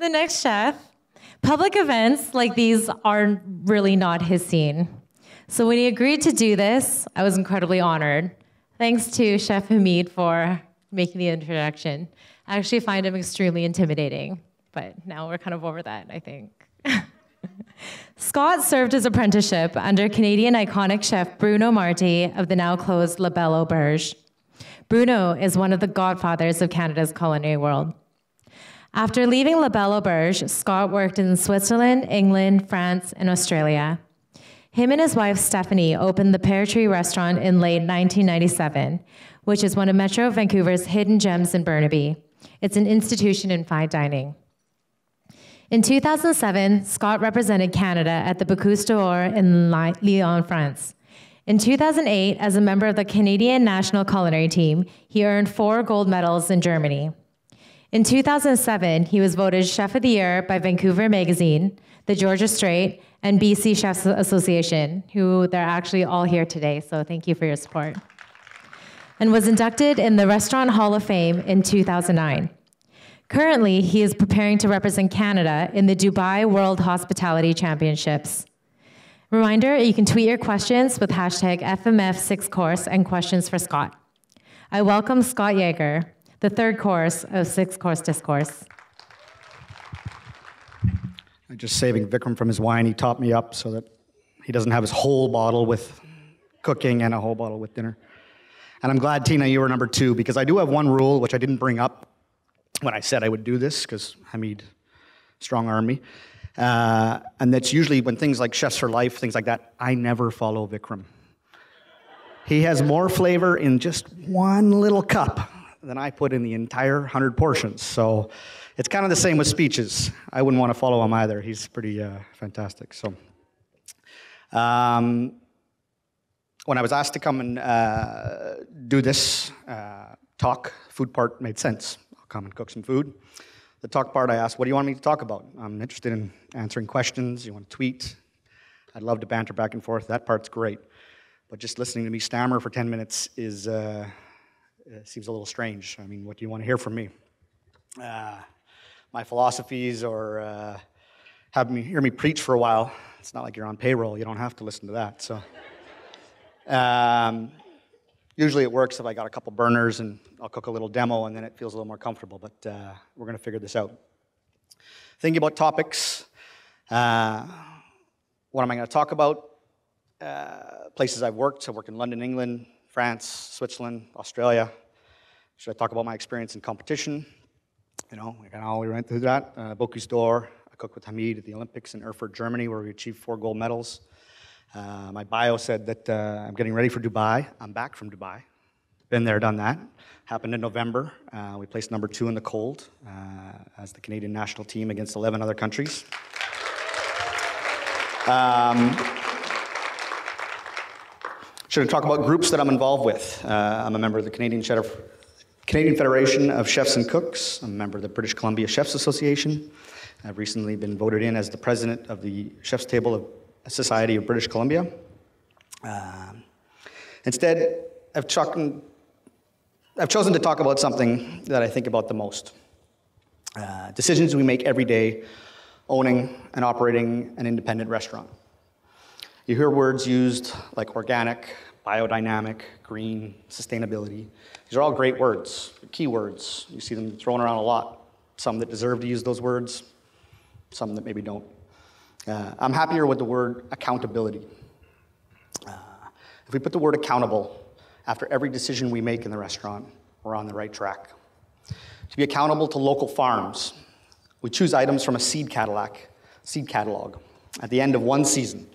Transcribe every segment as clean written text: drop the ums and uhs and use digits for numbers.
The next chef. Public events like these are really not his scene. So when he agreed to do this, I was incredibly honored. Thanks to Chef Hamid for making the introduction. I actually find him extremely intimidating, but now we're kind of over that, I think. Scott served his apprenticeship under Canadian iconic chef Bruno Marty of the now closed La Belle Auberge. Bruno is one of the godfathers of Canada's culinary world. After leaving La Belle Auberge, Scott worked in Switzerland, England, France, and Australia. Him and his wife, Stephanie, opened the Pear Tree restaurant in late 1997, which is one of Metro Vancouver's hidden gems in Burnaby. It's an institution in fine dining. In 2007, Scott represented Canada at the Bocuse d'Or in Lyon, France. In 2008, as a member of the Canadian National Culinary Team, he earned 4 gold medals in Germany. In 2007, he was voted Chef of the Year by Vancouver Magazine, the Georgia Strait, and BC Chefs Association, who they're actually all here today, so thank you for your support. And was inducted in the Restaurant Hall of Fame in 2009. Currently, he is preparing to represent Canada in the Dubai World Hospitality Championships. Reminder, you can tweet your questions with hashtag FMF6course and questions for Scott. I welcome Scott Jaeger, the third course of 6-course Discourse. I'm just saving Vikram from his wine. He topped me up so that he doesn't have his whole bottle with cooking and a whole bottle with dinner. And I'm glad, Tina, you were number 2, because I do have one rule, which I didn't bring up when I said I would do this, because Hamid strong-armed me. And that's usually when things like Chefs for Life, things like that, I never follow Vikram. He has more flavor in just one little cup than I put in the entire 100 portions. So it's kind of the same with speeches. I wouldn't want to follow him either. He's pretty fantastic. So when I was asked to come and do this talk, food part made sense. I'll come and cook some food. The talk part, I asked, what do you want me to talk about? I'm interested in answering questions. You want to tweet? I'd love to banter back and forth. That part's great. But just listening to me stammer for 10 minutes is seems a little strange. I mean, what do you want to hear from me? My philosophies, or hear me preach for a while. It's not like you're on payroll. You don't have to listen to that. So usually it works if I got a couple burners and I'll cook a little demo, and then it feels a little more comfortable. But we're going to figure this out. Thinking about topics. What am I going to talk about? Places I've worked. I worked in London, England, France, Switzerland, Australia. Should I talk about my experience in competition? You know, we can all went through that. Bocuse d'Or. I cooked with Hamid at the Olympics in Erfurt, Germany, where we achieved 4 gold medals. My bio said that I'm getting ready for Dubai. I'm back from Dubai. Been there, done that. Happened in November. We placed number 2 in the cold as the Canadian national team against 11 other countries. Should I talk about groups that I'm involved with? I'm a member of the Canadian Federation of Chefs and Cooks. I'm a member of the British Columbia Chefs Association. I've recently been voted in as the president of the Chef's Table of Society of British Columbia. Instead, I've chosen to talk about something that I think about the most. Decisions we make every day owning and operating an independent restaurant. You hear words used like organic, biodynamic, green, sustainability. These are all great words, key words. You see them thrown around a lot. Some that deserve to use those words, some that maybe don't. I'm happier with the word accountability. If we put the word accountable after every decision we make in the restaurant, we're on the right track. To be accountable to local farms, we choose items from a seed catalog. At the end of one season,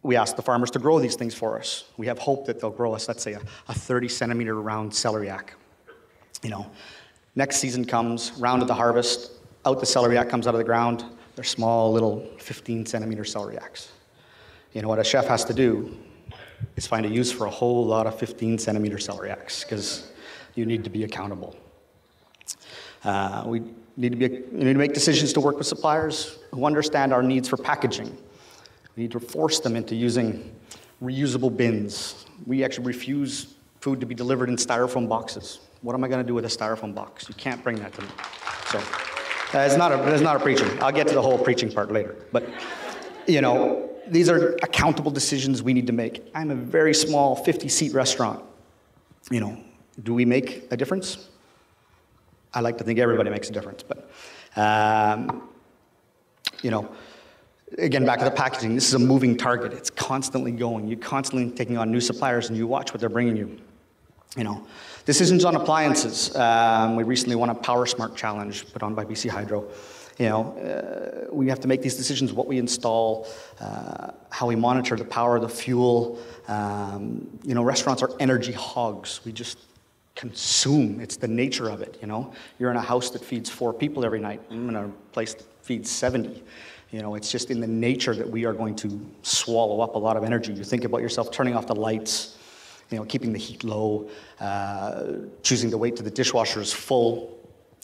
we ask the farmers to grow these things for us. We have hope that they'll grow us, let's say, a 30-centimeter round celeriac. You know, next season comes, round of the harvest, out the celeriac comes out of the ground. They're small, little 15-centimeter celeriacs. You know, what a chef has to do is find a use for a whole lot of 15-centimeter celeriacs, because you need to be accountable. We need to make decisions to work with suppliers who understand our needs for packaging. We need to force them into using reusable bins. We actually refuse food to be delivered in styrofoam boxes. What am I going to do with a styrofoam box? You can't bring that to me. So it's not a preaching. I'll get to the whole preaching part later. But, you know, these are accountable decisions we need to make. I'm a very small 50-seat restaurant. You know, do we make a difference? I like to think everybody makes a difference, but, you know, again, back to the packaging, this is a moving target. It's constantly going. You're constantly taking on new suppliers, and you watch what they're bringing you. You know, decisions on appliances. We recently won a Power Smart Challenge put on by BC Hydro. You know, we have to make these decisions, what we install, how we monitor the power, the fuel. You know, restaurants are energy hogs. We just consume. It's the nature of it, you know. You're in a house that feeds 4 people every night. I'm in a place that feeds 70. You know, it's just in the nature that we are going to swallow up a lot of energy. You think about yourself turning off the lights, you know, keeping the heat low, choosing to wait till the dishwasher is full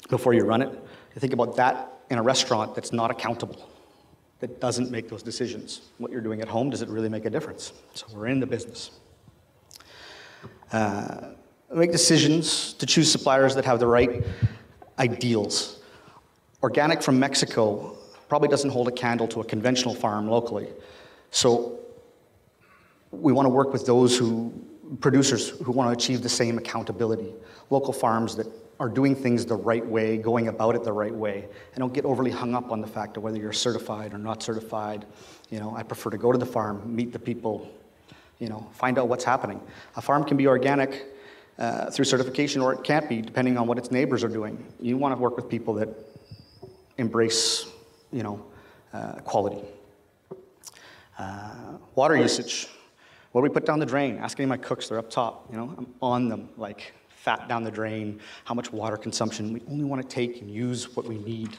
before you run it. You think about that in a restaurant that's not accountable, that doesn't make those decisions. What you're doing at home, does it really make a difference? So we're in the business. Make decisions to choose suppliers that have the right ideals. Organic from Mexico probably doesn't hold a candle to a conventional farm locally. So we want to work with those producers who want to achieve the same accountability. Local farms that are doing things the right way, going about it the right way, and don't get overly hung up on the fact of whether you're certified or not certified. You know, I prefer to go to the farm, meet the people, you know, find out what's happening. A farm can be organic through certification, or it can't be, depending on what its neighbors are doing. You want to work with people that embrace, you know, quality. Water usage. What do we put down the drain? Ask any of my cooks, they're up top. You know, I'm on them, like fat down the drain, how much water consumption. We only want to take and use what we need.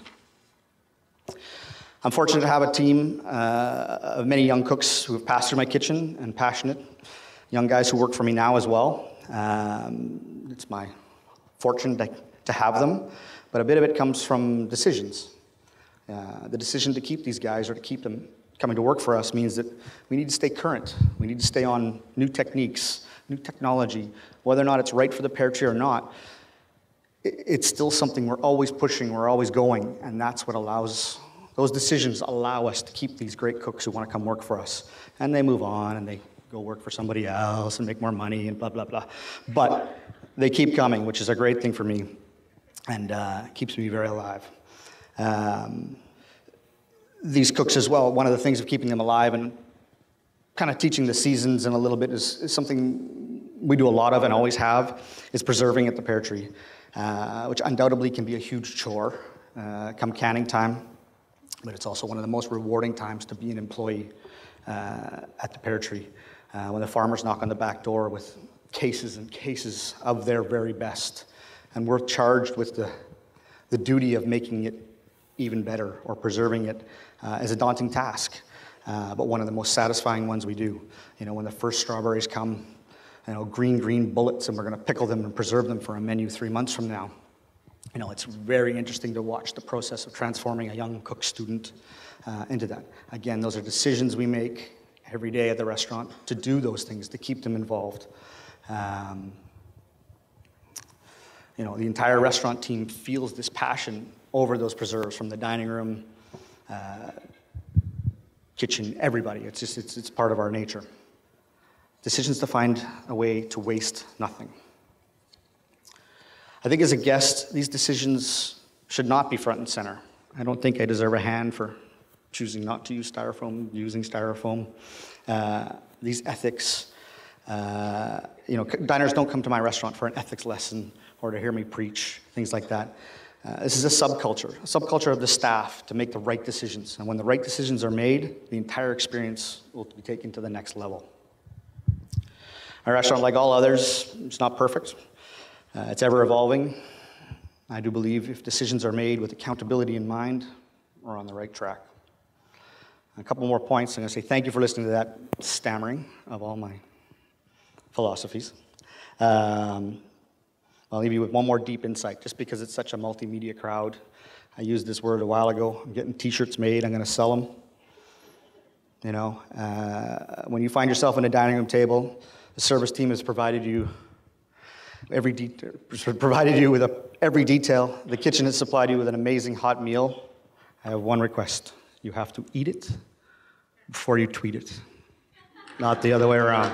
I'm fortunate to have a team of many young cooks who have passed through my kitchen, and passionate young guys who work for me now as well. It's my fortune to have them, but a bit of it comes from decisions. The decision to keep these guys or to keep them coming to work for us means that we need to stay current. We need to stay on new techniques, new technology. Whether or not it's right for the pear tree or not, it's still something we're always pushing, we're always going, and that's what allows, those decisions allow us to keep these great cooks who want to come work for us. And they move on and they go work for somebody else and make more money and blah, blah, blah. But they keep coming, which is a great thing for me, and keeps me very alive. These cooks as well, one of the things of keeping them alive and kind of teaching the seasons in a little bit is something we do a lot of and always have, is preserving at the pear tree, which undoubtedly can be a huge chore come canning time, but it's also one of the most rewarding times to be an employee at the pear tree. When the farmers knock on the back door with cases and cases of their very best, and we're charged with the duty of making it even better or preserving it is a daunting task, but one of the most satisfying ones we do. You know, when the first strawberries come, you know, green bullets, and we're going to pickle them and preserve them for a menu 3 months from now. You know, it's very interesting to watch the process of transforming a young cook student into that. Again, those are decisions we make every day at the restaurant to do those things, to keep them involved. You know, the entire restaurant team feels this passion over those preserves, from the dining room, kitchen, everybody. It's just, it's part of our nature. Decisions to find a way to waste nothing. I think as a guest, these decisions should not be front and center. I don't think I deserve a hand for choosing not to use styrofoam, using styrofoam. These ethics, you know, diners don't come to my restaurant for an ethics lesson or to hear me preach, things like that. This is a subculture of the staff to make the right decisions. And when the right decisions are made, the entire experience will be taken to the next level. Our restaurant, like all others, it's not perfect. It's ever evolving. I do believe if decisions are made with accountability in mind, we're on the right track. A couple more points. I'm going to say thank you for listening to that stammering of all my philosophies. I'll leave you with one more deep insight, just because it's such a multimedia crowd. I used this word a while ago. I'm getting t-shirts made. I'm going to sell them. You know, when you find yourself in a dining room table, the service team has provided you provided you with every detail. The kitchen has supplied you with an amazing hot meal. I have one request. You have to eat it before you tweet it, not the other way around.